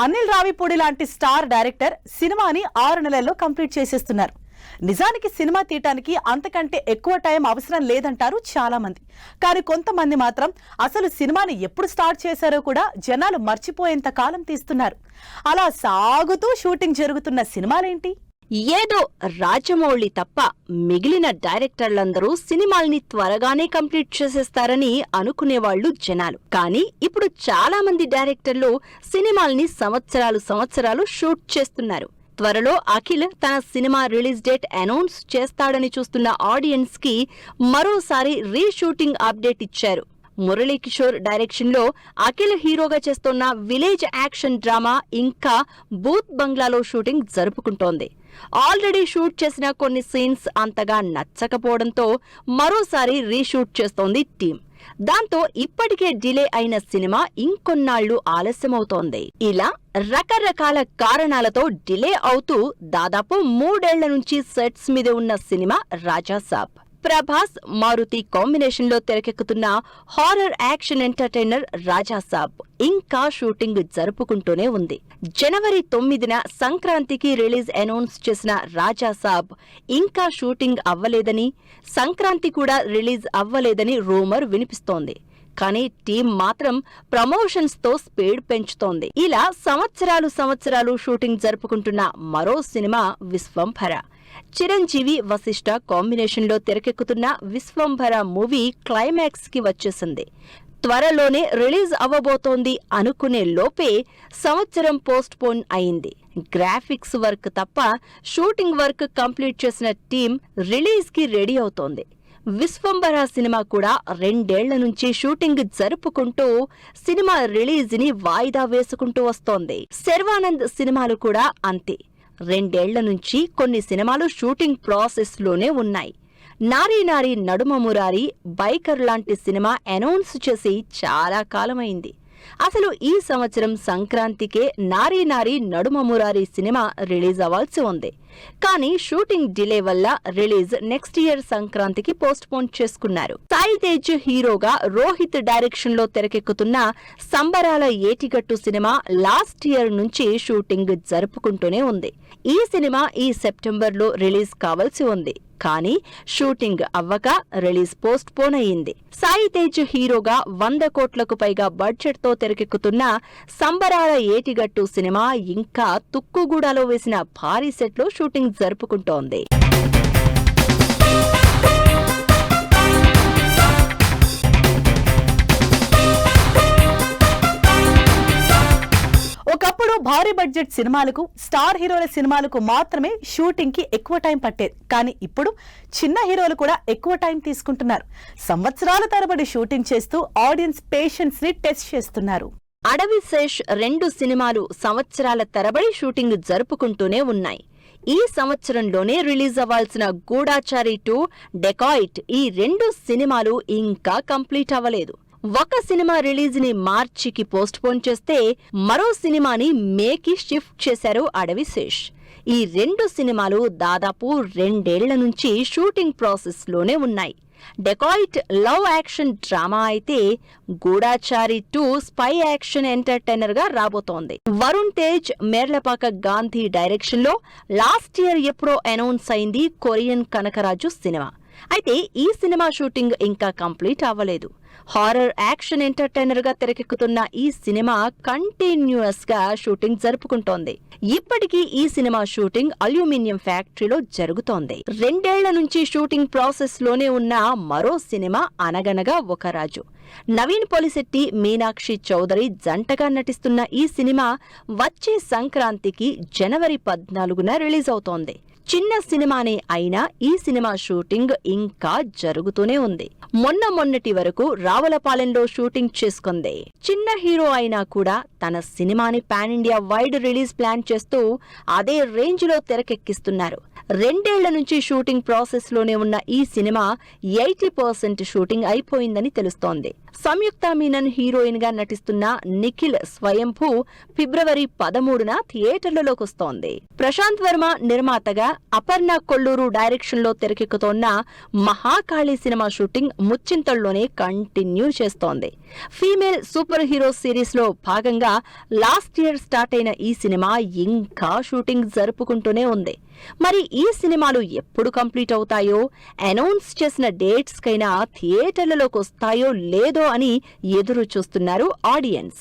అనిల్ రావిపూడి లాంటి star director సినిమాని 6 నెలల్లో కంప్లీట్ చేసేస్తున్నారు. నిజానికి సినిమా తీయటానికి అంతకంటే ఎక్కువ టైం అవసరం లేదంటారు చాలా మంది. కానీ కొంతమంది మాత్రం అసలు సినిమాని ఎప్పుడు స్టార్ట్ చేశారో కూడా జనాలు మర్చిపోయేంత కాలం తీస్తున్నారు. అలా సాగుతూ షూటింగ్ జరుగుతున్న సినిమాలేంటి? ఏదో రాజమౌళి తప్ప మిగిలిన డైరెక్టర్లందరూ సినిమాల్ని త్వరగానే కంప్లీట్ చేసేస్తారని అనుకునేవాళ్లు జనాలు. కానీ ఇప్పుడు చాలా మంది డైరెక్టర్లు సినిమాల్ని సంవత్సరాలు షూట్ చేస్తున్నారు. త్వరలో అఖిల్ తన సినిమా రిలీజ్ డేట్ అనౌన్స్ చేస్తాడని చూస్తున్న ఆడియన్స్ కి మరోసారి రీషూటింగ్ అప్డేట్ ఇచ్చారు. మురళీకిషోర్ డైరెక్షన్ లో అఖిల్ హీరోగా చేస్తున్న విలేజ్ యాక్షన్ డ్రామా ఇంకా బూత్ బంగ్లాలో షూటింగ్ జరుపుకుంటోంది. ఆల్రెడీ షూట్ చేసిన కొన్ని సీన్స్ అంతగా నచ్చకపోవడంతో మరోసారి రీషూట్ చేస్తోంది టీం. దాంతో ఇప్పటికే డిలే అయిన సినిమా ఇంకొన్నాళ్లు ఆలస్యమవుతోంది. ఇలా రకరకాల కారణాలతో డిలే అవుతూ దాదాపు 3 ఏళ్ల నుంచి సెట్స్ మీద ఉన్న సినిమా రాజాసాబ్. ప్రభాస్, మారుతి కాంబినేషన్ లో తెరకెక్కుతున్న హారర్ యాక్షన్ ఎంటర్టైనర్ రాజాసాబ్ ఇంకా షూటింగ్ జరుపుకుంటూనే ఉంది. జనవరి 9న సంక్రాంతికి రిలీజ్ అనౌన్స్ చేసిన రాజాసాబ్ ఇంకా షూటింగ్ అవ్వలేదని, సంక్రాంతి కూడా రిలీజ్ అవ్వలేదని రూమర్ వినిపిస్తోంది. కానీ టీం మాత్రం ప్రమోషన్స్ తో స్పీడ్ పెంచుతోంది. ఇలా సంవత్సరాలు షూటింగ్ జరుపుకుంటున్న మరో సినిమా విశ్వంభర. చిరంజీవి, వశిష్ఠ కాంబినేషన్ లో తెరకెక్కుతున్న విశ్వంభర మూవీ క్లైమాక్స్ కి వచ్చేసింది. త్వరలోనే రిలీజ్ అవ్వబోతోంది అనుకునే లోపే సంవత్సరం పోస్ట్ పోన్ అయింది. గ్రాఫిక్స్ వర్క్ తప్ప షూటింగ్ వర్క్ కంప్లీట్ చేసిన టీం రిలీజ్ కి రెడీ అవుతోంది. విశ్వంభర సినిమా కూడా 2 ఏళ్ల నుంచి షూటింగ్ జరుపుకుంటూ సినిమా రిలీజ్ ని వాయిదా వేసుకుంటూ వస్తోంది. శర్వానంద్ సినిమాలు కూడా అంతే. 2 ఏళ్ల నుంచి కొన్ని సినిమాలు షూటింగ్ ప్రాసెస్ లోనే ఉన్నాయి. నారీ నారీ నడుమ మురారి, బైకర్ లాంటి సినిమా అనౌన్స్ చేసి చాలా కాలమైంది. అసలు ఈ సంవత్సరం సంక్రాంతికే నారీ నారీ నడుమ మురారి సినిమా రిలీజ్ అవ్వాల్సి ఉంది. కానీ షూటింగ్ డిలే వల్ల రిలీజ్ నెక్స్ట్ ఇయర్ సంక్రాంతికి పోస్ట్ పోన్ చేసుకున్నారు. సాయి తేజ్ హీరోగా రోహిత్ డైరెక్షన్ లో తెరకెక్కుతున్న సంబరాల ఏటిగట్టు సినిమా లాస్ట్ ఇయర్ నుంచి షూటింగ్ జరుపుకుంటూనే ఉంది. ఈ సినిమా ఈ సెప్టెంబర్ లో రిలీజ్ కావాల్సి ఉంది. కానీ షూటింగ్ అవ్వక రిలీజ్ పోస్ట్ పోన్ అయ్యింది. సాయి తేజ్ హీరోగా 100 కోట్లకు పైగా బడ్జెట్ తో తెరకెక్కుతున్న సంబరాల ఏటిగట్టు సినిమా ఇంకా తుక్కుగూడలో వేసిన భారీ సెట్ లో షూటింగ్ జరుపుకుంటోంది. ఒకప్పుడు భారీ బడ్జెట్ సినిమాలకు, స్టార్ హీరోల సినిమాలకు మాత్రమే షూటింగ్ కి ఎక్కువ టైం పట్టేది. కానీ ఇప్పుడు చిన్న హీరోలు కూడా ఎక్కువ టైం తీసుకుంటున్నారు. సంవత్సరాల తరబడి షూటింగ్ చేస్తూ ఆడియన్స్ పేషెన్స్ ని టెస్ట్ చేస్తున్నారు. అడవి శేష్ 2 సినిమాలు సంవత్సరాల తరబడి షూటింగ్ జరుపుకుంటూనే ఉన్నాయి. ఈ సంవత్సరంలోనే రిలీజ్ అవ్వాల్సిన గూఢాచారి 2, డెకాయిట్ ఈ 2 సినిమాలు ఇంకా కంప్లీట్ అవ్వలేదు. ఒక సినిమా రిలీజ్ ని మార్చికి పోస్ట్ పోన్ చేస్తే మరో సినిమాని మేకి షిఫ్ట్ చేశారు అడవి శేష్. ఈ 2 సినిమాలు దాదాపు 2 ఏళ్ల నుంచి షూటింగ్ ప్రాసెస్ లోనే ఉన్నాయి. డెకాయిట్ లవ్ యాక్షన్ డ్రామా అయితే గూఢాచారి 2 స్పై యాక్షన్ ఎంటర్టైనర్ గా రాబోతోంది. వరుణ్ తేజ్, మేర్లపాక గాంధీ డైరెక్షన్ లో లాస్ట్ ఇయర్ ఎప్పుడో అనౌన్స్ అయింది కొరియన్ కనకరాజు సినిమా. అయితే ఈ సినిమా షూటింగ్ ఇంకా కంప్లీట్ అవ్వలేదు. హారర్ యాక్షన్ ఎంటర్టైనర్ గా తెరకెక్కుతున్న ఈ సినిమా కంటిన్యూస్ గా షూటింగ్ జరుపుకుంటోంది. ఇప్పటికీ ఈ సినిమా షూటింగ్ అల్యూమినియం ఫ్యాక్టరీలో జరుగుతోంది. 2 ఏళ్ల నుంచి షూటింగ్ ప్రాసెస్ లోనే ఉన్న మరో సినిమా అనగనగా ఒక రాజు. నవీన్ పొలిశెట్టి, మీనాక్షి చౌదరి జంటగా నటిస్తున్న ఈ సినిమా వచ్చే సంక్రాంతికి జనవరి 14న రిలీజ్ అవుతోంది. చిన్న సినిమానే అయినా ఈ సినిమా షూటింగ్ ఇంకా జరుగుతూనే ఉంది. మొన్నటి వరకు రావులపాలెంలో షూటింగ్ చేసుకుంది. చిన్న హీరో అయినా కూడా తన సినిమాని pan India wide release plan చేస్తూ అదే రేంజ్ లో తెరకెక్కిస్తున్నారు. 2 ఏళ్ల నుంచి షూటింగ్ ప్రాసెస్ లోనే ఉన్న ఈ సినిమా 80% షూటింగ్ అయిపోయిందని తెలుస్తోంది. సంయుక్త మీనన్ హీరోయిన్ గా నటిస్తున్న నిఖిల్ స్వయంభూ ఫిబ్రవరి 13న థియేటర్లలోకి వస్తోంది. ప్రశాంత్ వర్మ నిర్మాతగా అపర్ణ కొల్లూరు డైరెక్షన్ లో తెరకెక్కుతోన్న మహాకాళి సినిమా షూటింగ్ ముచ్చింతల్లోనే కంటిన్యూ చేస్తోంది. ఫీమేల్ సూపర్ హీరో సిరీస్ లో భాగంగా లాస్ట్ ఇయర్ స్టార్ట్ అయిన ఈ సినిమా ఇంకా షూటింగ్ జరుపుకుంటూనే ఉంది. మరి ఈ సినిమాలు ఎప్పుడు కంప్లీట్ అవుతాయో, అనౌన్స్ చేసిన డేట్స్ కైనా థియేటర్లలోకి వస్తాయో లేదో అని ఎదురు చూస్తున్నారు ఆడియన్స్.